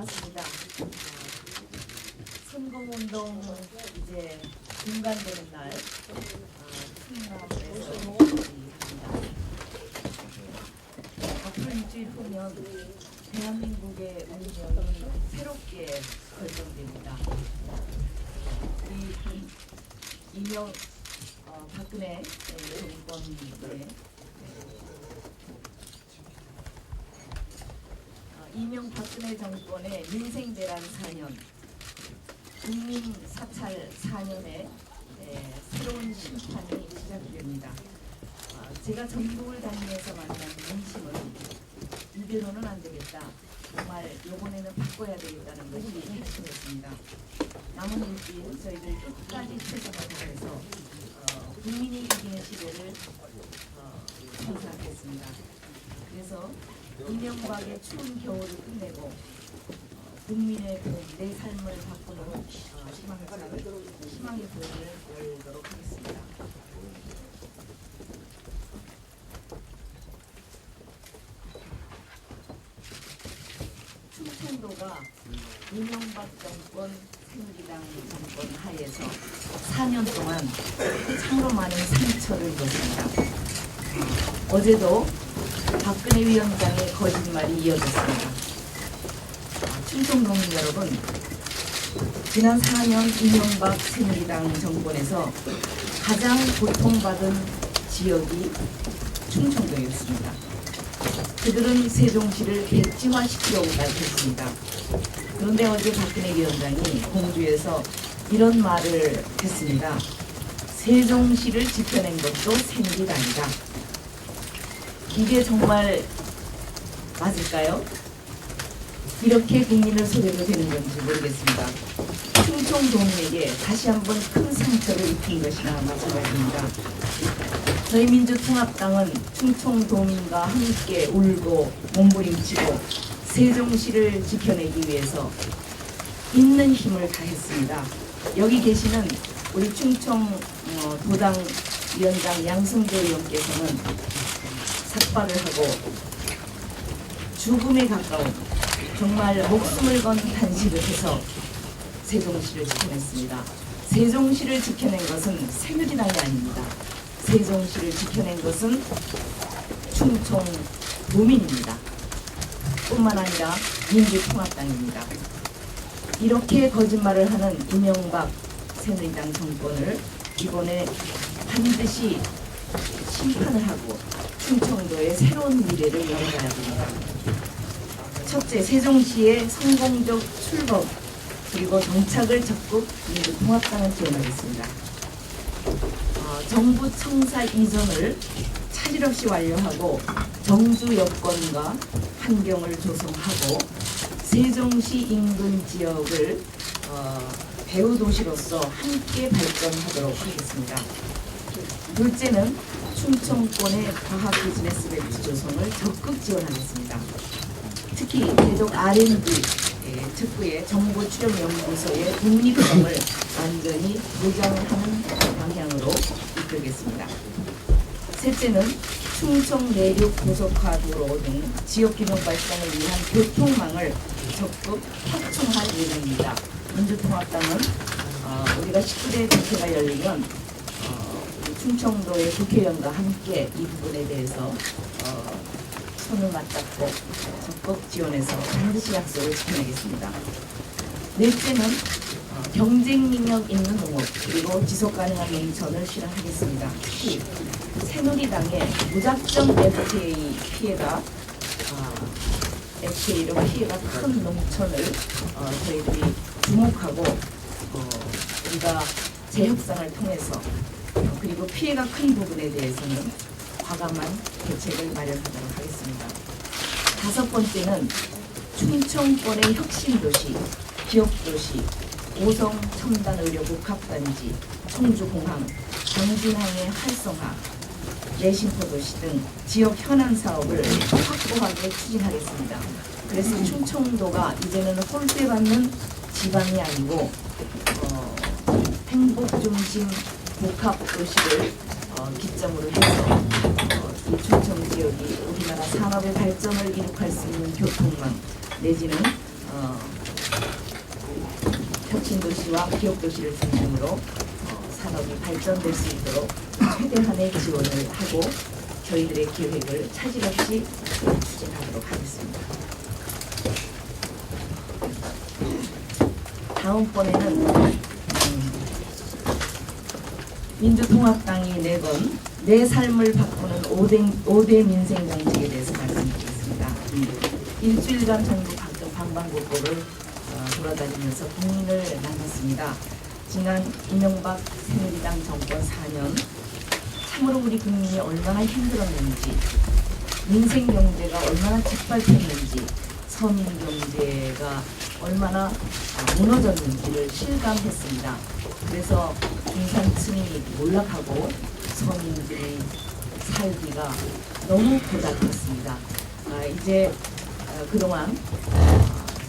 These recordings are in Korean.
반갑습니다. 선거운동 이제 중간되는 날 충남에서 합니다. 앞으로 일주일 후면 대한민국의 운명이 새롭게 결정됩니다. 우리 이명 박근혜 정권의 이명박근혜 정권의 민생대란 4년, 국민 사찰 4년의 새로운 심판이 시작됩니다. 제가 전국을 다니면서 만난 민심은 이대로는 안 되겠다. 정말 이번에는 바꿔야 되겠다는 것이 핵심이었습니다. 남은 일주일 저희들 끝까지 최선을 다해서 국민이 이기는 시대를 선사하겠습니다. 그래서 이명박의 추운 겨울을 끝내고 국민의 내 삶을 바꾸는 희망의 문을 열도록 하겠습니다. 충청도가 이명박 정권, 새누리당 정권 하에서 4년 동안 참으로 많은 상처를 입었습니다. 어제도 박근혜 위원장의 거짓말이 이어졌습니다. 충청도민 여러분, 지난 4년 이명박 새누리당 정권에서 가장 고통받은 지역이 충청도였습니다. 그들은 세종시를 백지화시키려고까지 했습니다. 그런데 어제 박근혜 위원장이 공주에서 이런 말을 했습니다. 세종시를 지켜낸 것도 새누리당이다. 이게 정말 맞을까요? 이렇게 국민을 속여도 되는 건지 모르겠습니다. 충청도민에게 다시 한번 큰 상처를 입힌 것이나 마찬가지입니다. 저희 민주통합당은 충청도민과 함께 울고 몸부림치고 세종시를 지켜내기 위해서 있는 힘을 다했습니다. 여기 계시는 우리 충청도당 위원장 양승조 의원께서는 삭발을 하고 죽음에 가까운 정말 목숨을 건 단식을 해서 세종시를 지켜냈습니다. 세종시를 지켜낸 것은 새누리당이 아닙니다. 세종시를 지켜낸 것은 충청도민입니다. 뿐만 아니라 민주통합당입니다. 이렇게 거짓말을 하는 이명박 새누리당 정권을 이번에 반드시 심판을 하고 충청도의 새로운 미래를 열어가야 됩니다. 첫째, 세종시의 성공적 출범 그리고 정착을 적극 민주통합당은 지원하겠습니다. 정부 청사 이전을 차질 없이 완료하고 정주 여건과 환경을 조성하고 세종시 인근 지역을 배후 도시로서 함께 발전하도록 하겠습니다. 둘째는 충청권의 과학 비즈니스 벨트 조성을 적극 지원하겠습니다. 특히 대덕 R&D 특구의 정보출연연구소의 독립성을 완전히 보장하는 방향으로 이끌겠습니다. 셋째는 충청 내륙 고속화 도로 등 지역균형 발전을 위한 교통망을 적극 확충할 예정입니다. 민주통합당은 우리가 19대 국회가 열리면 충청도의 국회의원과 함께 이 부분에 대해서 손을 맞잡고 적극 지원해서 반드시 약속을 지켜내겠습니다. 넷째는 경쟁 능력 있는 농업 그리고 지속가능한 농촌을 실현하겠습니다. 특히 새누리당의 무작정 FTA로 피해가 큰 농촌을 저희들이 주목하고 우리가 재협상을 통해서 그리고 피해가 큰 부분에 대해서는 과감한 대책을 마련하도록 하겠습니다. 다섯 번째는 충청권의 혁신도시, 기업도시, 오성 첨단의료 복합단지, 청주공항, 경진항의 활성화, 내심포도시 등 지역 현안 사업을 확고하게 추진하겠습니다. 그래서 충청도가 이제는 홀대받는 지방이 아니고 행복중심 복합도시를 기점으로 해서 이 충청 지역이 우리나라 산업의 발전을 이룩할 수 있는 교통망 내지는 혁신도시와 기업도시를 중심으로 산업이 발전될 수 있도록 최대한의 지원을 하고 저희들의 계획을 차질 없이 추진하도록 하겠습니다. 다음번에는 민주통합당이 내건 내 삶을 바꾸는 5대 민생 정책에 대해서 말씀드리겠습니다. 일주일간 전국 방방곡곡을 돌아다니면서 국민을 만났습니다. 지난 이명박 새누리당 정권 4년 참으로 우리 국민이 얼마나 힘들었는지, 민생 경제가 얼마나 짓밟혔는지, 서민 경제가 얼마나 무너졌는지를 실감했습니다. 그래서 중산층이 몰락하고 서민들의 살기가 너무 고달팠습니다. 이제 그동안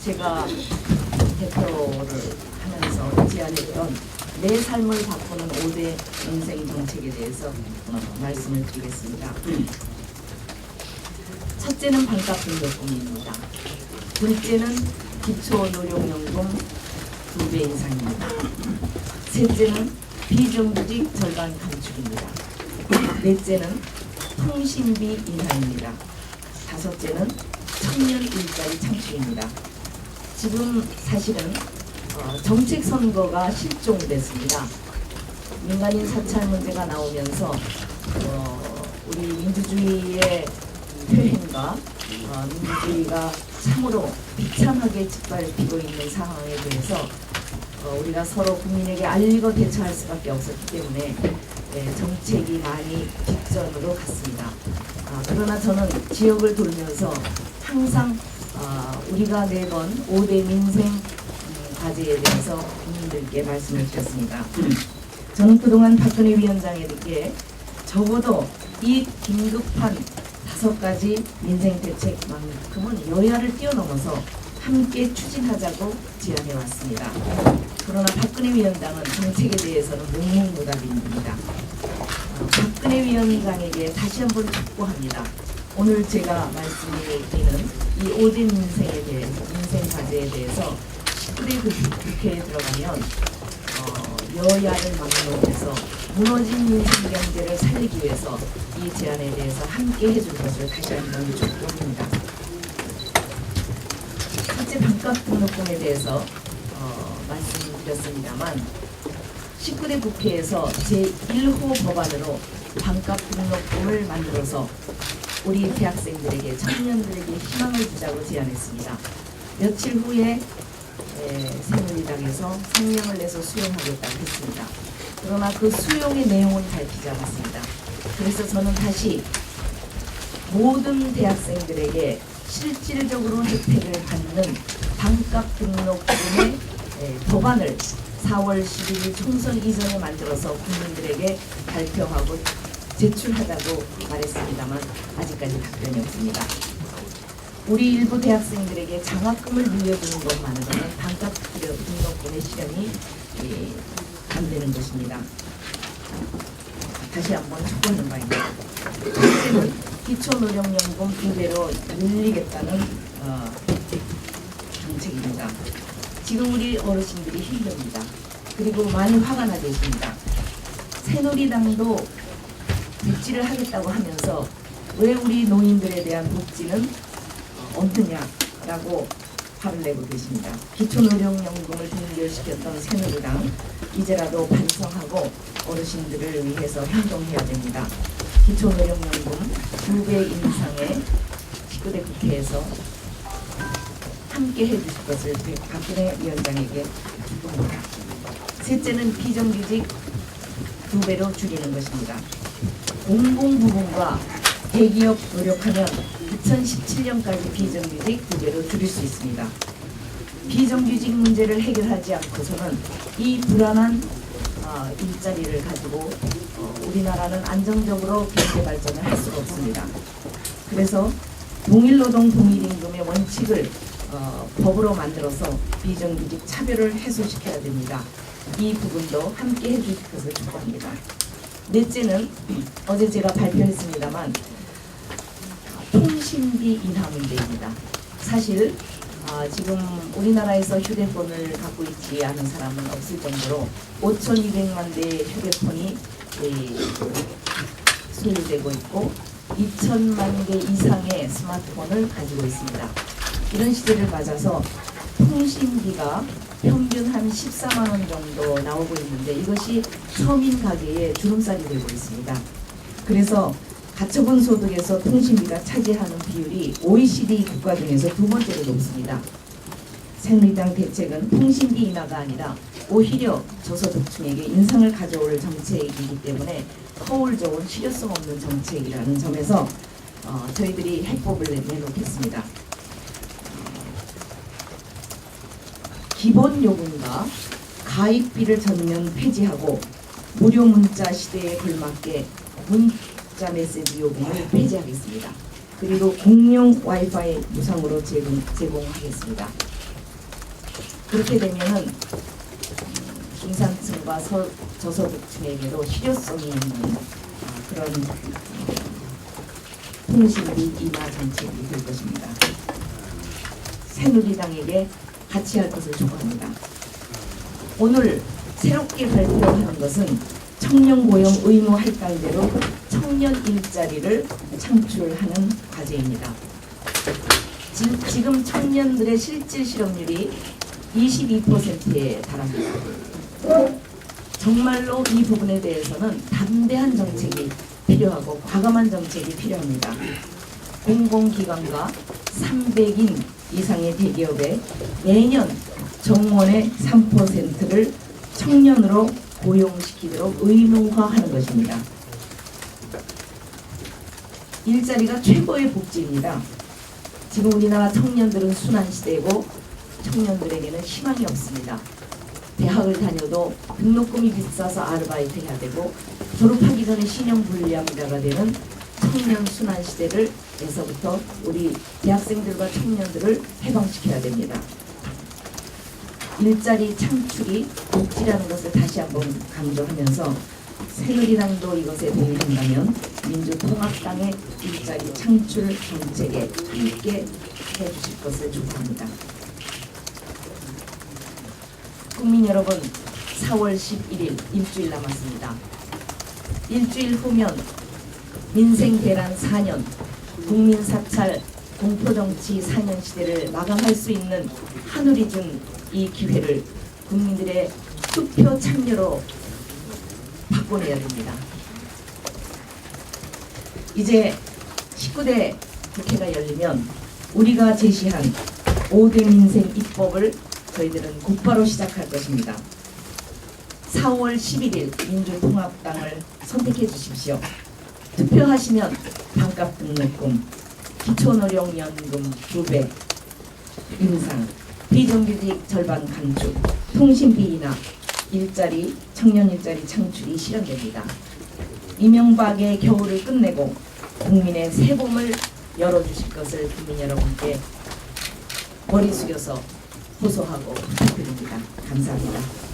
제가 대표를 하면서 제안했던 내 삶을 바꾸는 5대 민생 정책에 대해서 말씀을 드리겠습니다. 첫째는 반값 등록금입니다. 둘째는 기초노령연금 2배 인상입니다. 셋째는 비정규직 절반 감축입니다. 넷째는 통신비 인하입니다. 다섯째는 청년 일자리 창출입니다. 지금 사실은 정책 선거가 실종됐습니다. 민간인 사찰 문제가 나오면서 우리 민주주의의 퇴행과 민주주의가 참으로 비참하게 짓밟히고 있는 상황에 대해서 우리가 서로 국민에게 알리고 대처할 수밖에 없었기 때문에 정책이 많이 뒷전으로 갔습니다. 그러나 저는 지역을 돌면서 항상 우리가 내건 5대 민생 과제에 대해서 국민들께 말씀을 드렸습니다. 저는 그동안 박근혜 위원장에게 적어도 이 긴급한 5가지 민생 대책만큼은 여야를 뛰어넘어서 함께 추진하자고 제안해 왔습니다. 그러나 박근혜 위원장은 정책에 대해서는 묵묵부답입니다. 박근혜 위원장에게 다시 한번 촉구합니다. 오늘 제가 말씀드리는 이 5대 민생 과제에 대해서 19대 국회에 들어가면 여야를 막론해서 무너진 민생 경제를 살리기 위해서 이 제안에 대해서 함께 해줄 것을 다시 한번 촉구합니다. 첫째, 반값 등록금에 대해서 말씀드렸습니다만 19대 국회에서 제1호 법안으로 반값 등록금을 만들어서 우리 대학생들에게, 청년들에게 희망을 주자고 제안했습니다. 며칠 후에 새누리당에서 성명을 내서 수용하겠다고 했습니다. 그러나 그 수용의 내용은 밝히지 않았습니다. 그래서 저는 다시 모든 대학생들에게 실질적으로 혜택을 받는 반값 등록금의 법안을 4월 11일 총선 이전에 만들어서 국민들에게 발표하고 제출하자고 말했습니다만 아직까지 답변이 없습니다. 우리 일부 대학생들에게 장학금을 물려주는 것만으로는 반값 등록금의 실현이 안 되는 것입니다. 다시 한번 촉구하는 바입니다. 첫째는 기초노령연금 2배로 늘리겠다는 정책입니다. 지금 우리 어르신들이 힘듭니다. 그리고 많이 화가 나 계십니다. 새누리당도 복지를 하겠다고 하면서 왜 우리 노인들에 대한 복지는 없느냐라고 화를 내고 계십니다. 기초노령연금을 등결시켰던 새누리당, 이제라도 반성하고 어르신들을 위해서 행동해야 됩니다. 기초노령연금 2배 인상에 19대 국회에서 함께 해주실 것을 박근혜 위원장에게 요구합니다. 셋째는 비정규직 2배로 줄이는 것입니다. 공공부문과 대기업 노력하면 2017년까지 비정규직 2배로 줄일 수 있습니다. 비정규직 문제를 해결하지 않고서는 이 불안한 일자리를 가지고 우리나라는 안정적으로 경제 발전을 할 수가 없습니다. 그래서 동일노동 동일임금의 원칙을 법으로 만들어서 비정규직 차별을 해소시켜야 됩니다. 이 부분도 함께 해주실 것을 촉구합니다. 넷째는 어제 제가 발표했습니다만 통신비 인하 문제입니다. 사실 지금 우리나라에서 휴대폰을 갖고 있지 않은 사람은 없을 정도로 5,200만 대의 휴대폰이 소유되고 있고 2,000만 개 이상의 스마트폰을 가지고 있습니다. 이런 시대를 맞아서 통신비가 평균 한 14만 원 정도 나오고 있는데 이것이 서민 가계의 주름살이 되고 있습니다. 그래서 가처분 소득에서 통신비가 차지하는 비율이 OECD 국가 중에서 두 번째로 높습니다. 새누리당 대책은 통신비 인하가 아니라 오히려 저소득층에게 인상을 가져올 정책이기 때문에 거울 좋은 실효성 없는 정책이라는 점에서 저희들이 해법을 내놓겠습니다. 기본 요금과 가입비를 전면 폐지하고 무료 문자 시대에 걸맞게 문자 메시지 요금을 폐지하겠습니다. 그리고 공용 와이파이 무상으로 제공하겠습니다. 그렇게 되면은 중산층과 저소득층에게도 실효성이 있는 그런 통신비 인하 정책이 될 것입니다. 새누리당에게 같이 할 것을 촉구합니다. 오늘 새롭게 발표하는 것은 청년 고용 의무 할당제로 청년 일자리를 창출하는 과제입니다. 지금 청년들의 실질 실업률이 22%에 달합니다. 정말로 이 부분에 대해서는 담대한 정책이 필요하고 과감한 정책이 필요합니다. 공공기관과 300인 이상의 대기업에 매년 정원의 3%를 청년으로 고용시키도록 의무화하는 것입니다. 일자리가 최고의 복지입니다. 지금 우리나라 청년들은 순환시대고 청년들에게는 희망이 없습니다. 대학을 다녀도 등록금이 비싸서 아르바이트 해야 되고 졸업하기 전에 신용불량자가 되는 청년 순환시대를 에서부터 우리 대학생들과 청년들을 해방시켜야 됩니다. 일자리 창출이 복지라는 것을 다시 한번 강조하면서 새누리당도 이것에 동의한다면 민주통합당의 일자리 창출 정책에 함께 해주실 것을 촉구합니다. 국민 여러분, 4월 11일 일주일 남았습니다. 일주일 후면 민생 대란 4년, 국민 사찰, 공포정치 4년 시대를 마감할 수 있는 하늘이 준 이 기회를 국민들의 투표 참여로 바꿔내야 됩니다. 이제 19대 국회가 열리면 우리가 제시한 5대 민생 입법을 저희들은 곧바로 시작할 것입니다. 4월 11일 민주통합당을 선택해 주십시오. 투표하시면 반값 등록금, 기초노령연금 2배 인상, 비정규직 절반 감축, 통신비 인하, 일자리, 청년 일자리 창출이 실현됩니다. 이명박의 겨울을 끝내고 국민의 새 봄을 열어주실 것을 국민 여러분께 머리 숙여서 호소하고 부탁드립니다. 감사합니다.